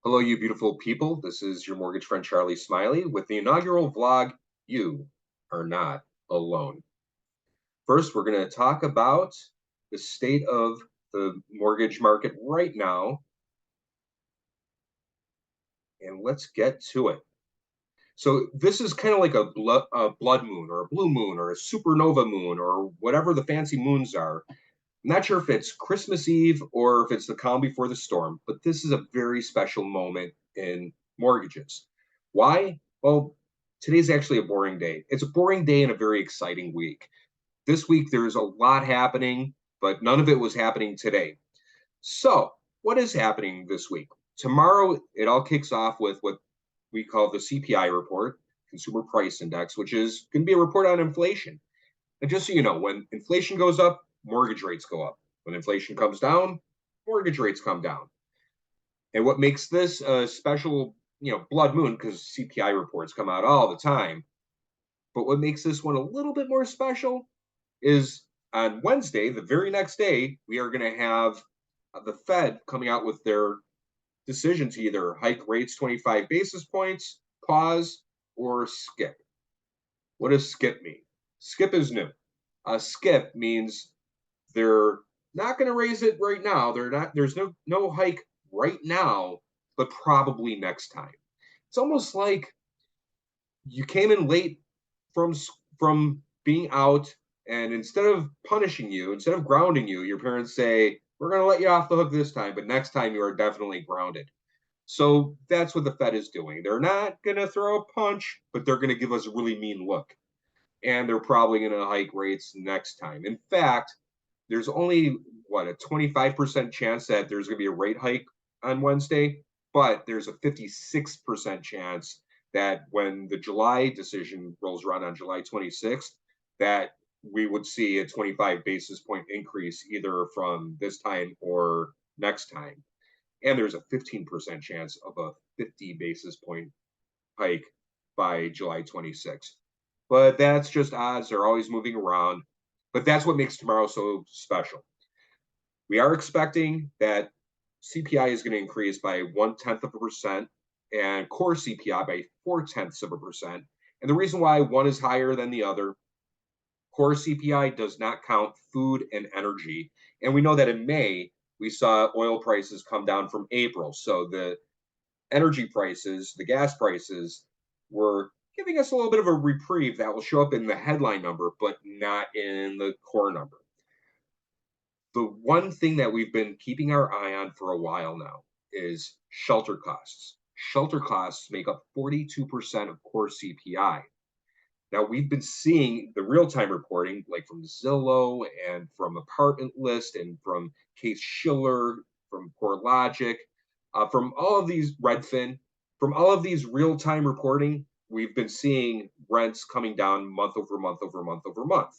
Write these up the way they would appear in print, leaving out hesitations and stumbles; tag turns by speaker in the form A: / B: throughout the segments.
A: Hello, you beautiful people. This is your mortgage friend, Charlie Smiley, with the inaugural vlog. You are not alone. First, we're going to talk about the state of the mortgage market right now, and let's get to it. So, this is kind of like a blood moon, or a blue moon, or a supernova moon, or whatever the fancy moons are. I'm not sure if it's Christmas Eve or if it's the calm before the storm, but this is a very special moment in mortgages. Why? Well, today's actually a boring day. It's a boring day and a very exciting week. This week, there's a lot happening, but none of it was happening today. So, what is happening this week? Tomorrow, it all kicks off with what we call the CPI report, Consumer Price Index, which is going to be a report on inflation. And just so you know, when inflation goes up, mortgage rates go up. When inflation comes down, mortgage rates come down. And what makes this a special, blood moon, because CPI reports come out all the time. But what makes this one a little bit more special is on Wednesday, the very next day, we are going to have the Fed coming out with their decision to either hike rates 25 basis points, pause, or skip. What does skip mean? Skip is new. Skip means they're not going to raise it right now. They're not. There's no hike right now, but probably next time. It's almost like you came in late from from being out, and instead of punishing you, instead of grounding you, your parents say, "We're going to let you off the hook this time, but next time you are definitely grounded." So that's what the Fed is doing. They're not going to throw a punch, but they're going to give us a really mean look. And they're probably going to hike rates next time. In fact, there's only a 25% chance that there's going to be a rate hike on Wednesday, but there's a 56% chance that when the July decision rolls around on July 26th, that we would see a 25 basis point increase either from this time or next time. And there's a 15% chance of a 50 basis point hike by July 26th. But that's just odds. They're always moving around. But that's what makes tomorrow so special. We are expecting that CPI is going to increase by 0.1% and core CPI by 0.4%. And the reason why one is higher than the other, core CPI does not count food and energy. And we know that in May, we saw oil prices come down from April. So the energy prices, the gas prices, were giving us a little bit of a reprieve that will show up in the headline number, but not in the core number. The one thing that we've been keeping our eye on for a while now is shelter costs. Shelter costs make up 42% of core CPI. Now, we've been seeing the real-time reporting, like from Zillow and from Apartment List and from Case Shiller, from CoreLogic, from all of these Redfin, from all of these real-time reporting, we've been seeing rents coming down month over month over month over month.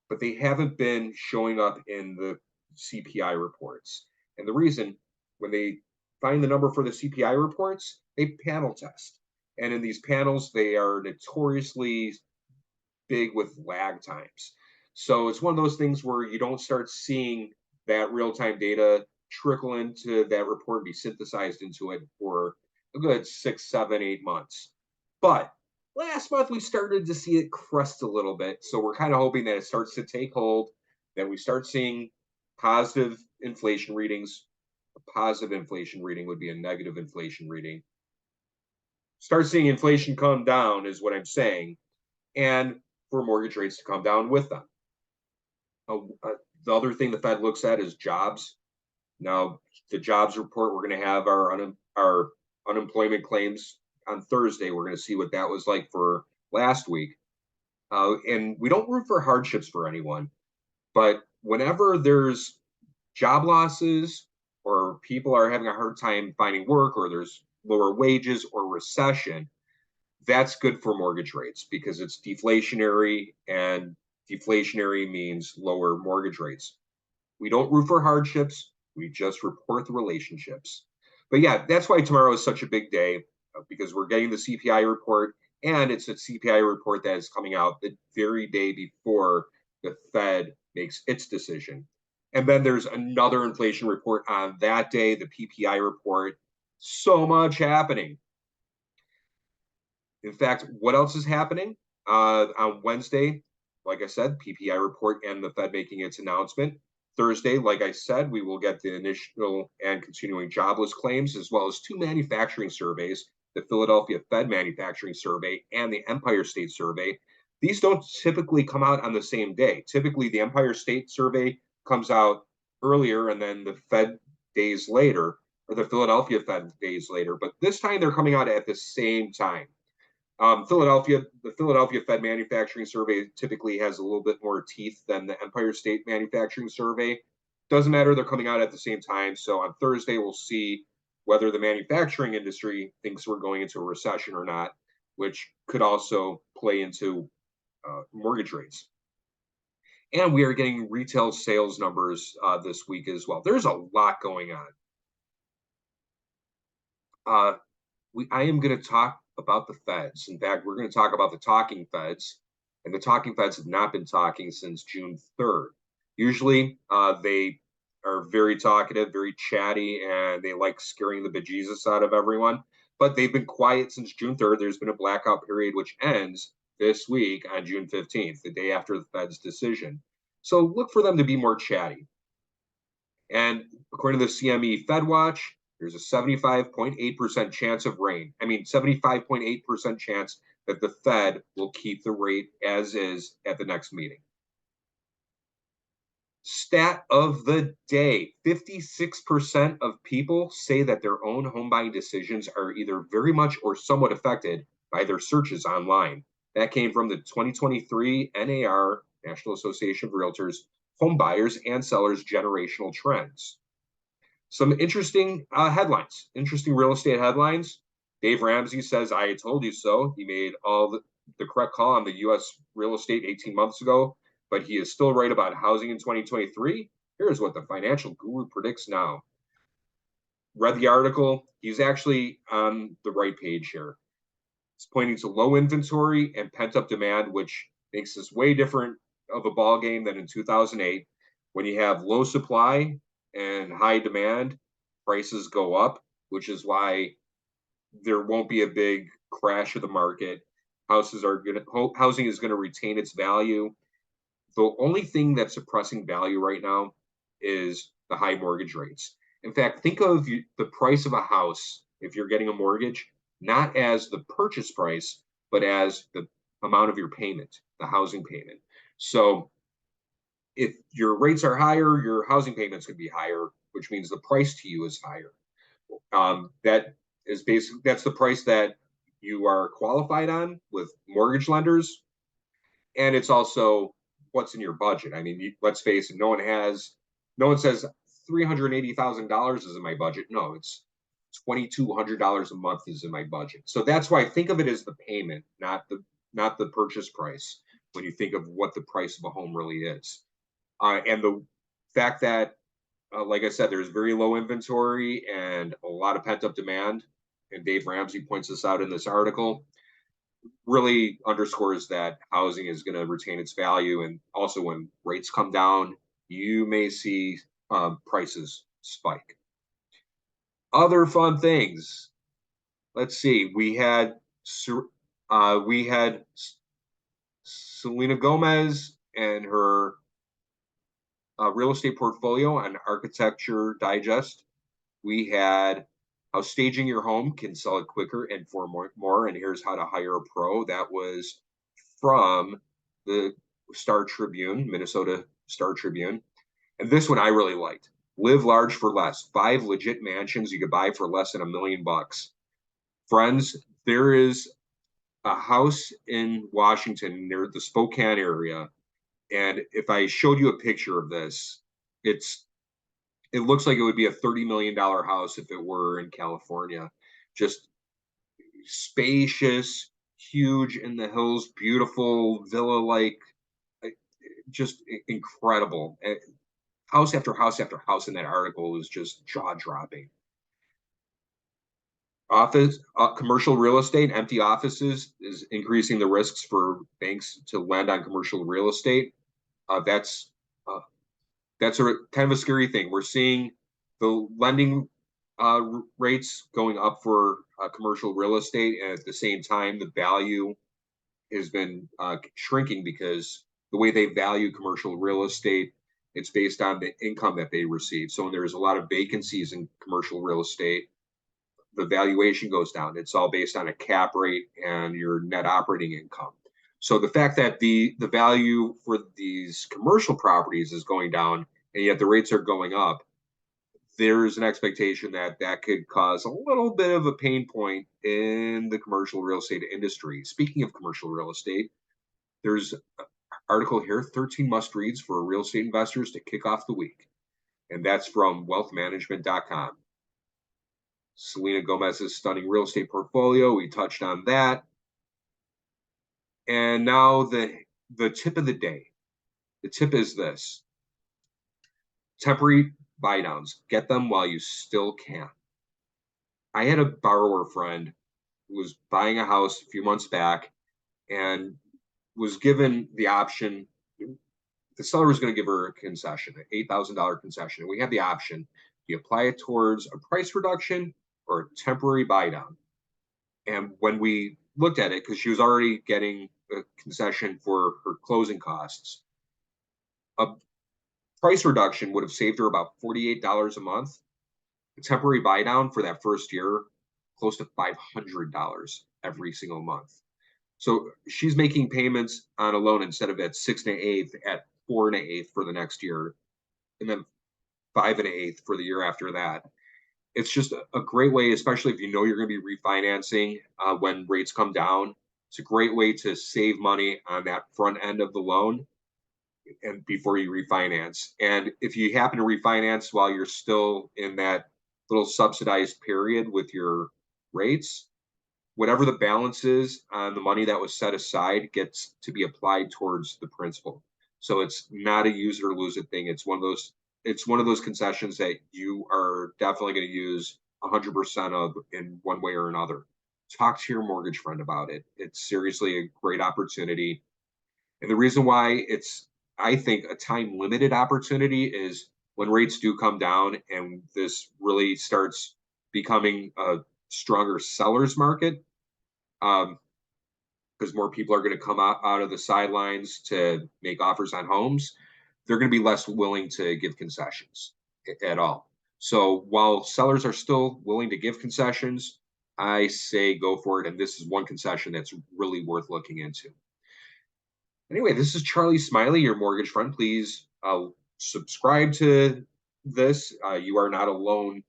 A: But they haven't been showing up in the CPI reports. And the reason, when they find the number for the CPI reports, they panel test. And in these panels, they are notoriously big with lag times. So it's one of those things where you don't start seeing that real-time data trickle into that report and be synthesized into it for a good 6, 7, 8 months. But last month we started to see it crest a little bit. So we're kind of hoping that it starts to take hold, that we start seeing positive inflation readings. A positive inflation reading would be a negative inflation reading. Start seeing inflation come down is what I'm saying, and for mortgage rates to come down with them. The other thing the Fed looks at is jobs. Now, the jobs report, we're going to have our unemployment claims on Thursday. We're going to see what that was like for last week. And we don't root for hardships for anyone, but whenever there's job losses or people are having a hard time finding work or there's lower wages or recession, that's good for mortgage rates because it's deflationary, and deflationary means lower mortgage rates. We don't root for hardships. We just report the relationships. But yeah, that's why tomorrow is such a big day, because we're getting the CPI report, and it's a CPI report that is coming out the very day before the Fed makes its decision. And then there's another inflation report on that day, the PPI report. So much happening. In fact, what else is happening? On Wednesday, like I said, PPI report and the Fed making its announcement. Thursday, like I said, we will get the initial and continuing jobless claims, as well as two manufacturing surveys, the Philadelphia Fed Manufacturing Survey and the Empire State Survey. These don't typically come out on the same day. Typically, the Empire State Survey comes out earlier and then the Fed days later, or the Philadelphia Fed days later. But this time they're coming out at the same time. The Philadelphia Fed Manufacturing Survey typically has a little bit more teeth than the Empire State Manufacturing Survey. Doesn't matter, they're coming out at the same time. So on Thursday, we'll see whether the manufacturing industry thinks we're going into a recession or not, which could also play into mortgage rates. And we are getting retail sales numbers this week as well. There's a lot going on. I am going to talk about the Feds. In fact, we're going to talk about the talking Feds, and the talking Feds have not been talking since June 3rd. Usually, they are very talkative, very chatty, and they like scaring the bejesus out of everyone. But they've been quiet since June 3rd. There's been a blackout period, which ends this week on June 15th, the day after the Fed's decision. So look for them to be more chatty. And according to the CME Fed Watch, there's a 75.8% chance of rain. 75.8% chance that the Fed will keep the rate as is at the next meeting. Stat of the day, 56% of people say that their own home buying decisions are either very much or somewhat affected by their searches online. That came from the 2023 NAR, National Association of Realtors, Home Buyers and Sellers Generational Trends. Some interesting headlines, interesting real estate headlines. Dave Ramsey says, I told you so. He made all the correct call on the U.S. real estate 18 months ago, but he is still right about housing in 2023. Here's what the financial guru predicts now. Read the article. He's actually on the right page here. It's pointing to low inventory and pent-up demand, which makes this way different of a ball game than in 2008. When you have low supply and high demand, prices go up, which is why there won't be a big crash of the market. Housing is going to retain its value. The only thing that's suppressing value right now is the high mortgage rates. In fact, think of the price of a house if you're getting a mortgage, not as the purchase price, but as the amount of your payment, the housing payment. So if your rates are higher, your housing payments could be higher, which means the price to you is higher. That's the price that you are qualified on with mortgage lenders, and it's also what's in your budget. Let's face it, no one says $380,000 is in my budget. No, it's $2,200 a month is in my budget. So that's why I think of it as the payment, not the purchase price, when you think of what the price of a home really is. And the fact that, like I said, there's very low inventory and a lot of pent up demand, and Dave Ramsey points this out in this article, really underscores that housing is going to retain its value. And also, when rates come down, you may see prices spike. Other fun things. Let's see. We had Selena Gomez and her real estate portfolio on Architecture Digest. We had how staging your home can sell it quicker and for more. And here's how to hire a pro. That was from the Star Tribune, Minnesota Star Tribune. And this one I really liked. Live large for less. 5 legit mansions you could buy for less than $1 million. Friends, there is a house in Washington near the Spokane area. And if I showed you a picture of this, it looks like it would be a $30 million house if it were in California. Just spacious, huge in the hills, beautiful villa-like, just incredible. House after house after house in that article is just jaw-dropping. Commercial real estate, empty offices is increasing the risks for banks to lend on commercial real estate. That's a kind of a scary thing. We're seeing the lending rates going up for commercial real estate, and at the same time, the value has been shrinking because the way they value commercial real estate, it's based on the income that they receive. So when there's a lot of vacancies in commercial real estate, the valuation goes down. It's all based on a cap rate and your net operating income. So the fact that the value for these commercial properties is going down and yet the rates are going up, there's an expectation that that could cause a little bit of a pain point in the commercial real estate industry. Speaking of commercial real estate, there's an article here, 13 must reads for real estate investors to kick off the week. And that's from wealthmanagement.com. Selena Gomez's stunning real estate portfolio. We touched on that. And now the tip of the day. The tip is this: temporary buy downs. Get them while you still can. I had a borrower friend who was buying a house a few months back and was given the option. The seller was going to give her a concession, an $8,000 concession. And we had the option: do you apply it towards a price reduction or a temporary buy down? And when we looked at it, because she was already getting a concession for her closing costs, a price reduction would have saved her about $48 a month. A temporary buy down for that first year, close to $500 every single month. So she's making payments on a loan instead of at 6 1/8 at 4 1/8 for the next year, and then 5 1/8 for the year after that. It's just a great way, especially if you know you're going to be refinancing when rates come down. It's a great way to save money on that front end of the loan and before you refinance. And if you happen to refinance while you're still in that little subsidized period with your rates, whatever the balance is on the money that was set aside gets to be applied towards the principal. So it's not a use it or lose it thing. It's one of those concessions that you are definitely going to use 100% of in one way or another. Talk to your mortgage friend about it. It's seriously a great opportunity. And the reason why it's, I think, a time limited opportunity is when rates do come down and this really starts becoming a stronger seller's market, because more people are going to come out of the sidelines to make offers on homes. They're going to be less willing to give concessions at all. So while sellers are still willing to give concessions, I say go for it. And this is one concession that's really worth looking into. Anyway, this is Charlie Smiley, your mortgage friend. Please subscribe to this. You Are Not Alone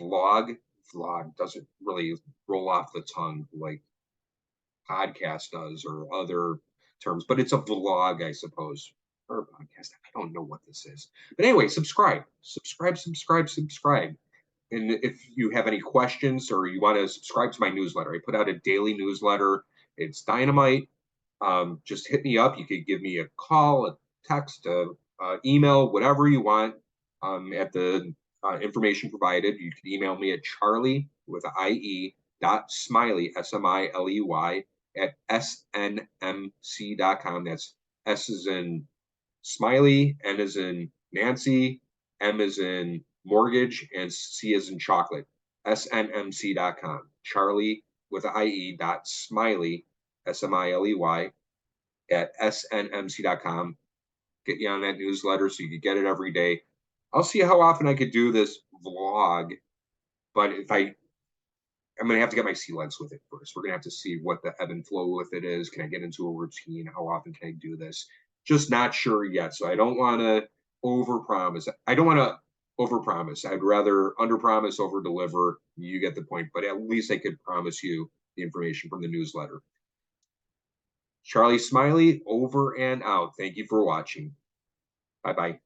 A: vlog. Vlog doesn't really roll off the tongue like podcast does or other terms, but it's a vlog, I suppose, or a podcast. I don't know what this is. But anyway, subscribe. And if you have any questions or you want to subscribe to my newsletter, I put out a daily newsletter. It's dynamite. Just hit me up. You could give me a call, a text, email, whatever you want at the information provided. You can email me at Charlie with IE dot Smiley, SMILEY, at snmc.com. That's S is in Smiley, N is in Nancy, M is in mortgage, and C is in chocolate. snmc.com. Charlie with IE dot Smiley, SMILEY, at snmc.com. Get you on that newsletter so you can get it every day. I'll see how often I could do this vlog, but I'm going to have to get my sea legs with it first. We're going to have to see what the ebb and flow with it is. Can I get into a routine? How often can I do this? Just not sure yet. So I don't want to overpromise. I'd rather underpromise, overdeliver. You get the point. But at least I could promise you the information from the newsletter. Charlie Smiley, over and out. Thank you for watching. Bye-bye.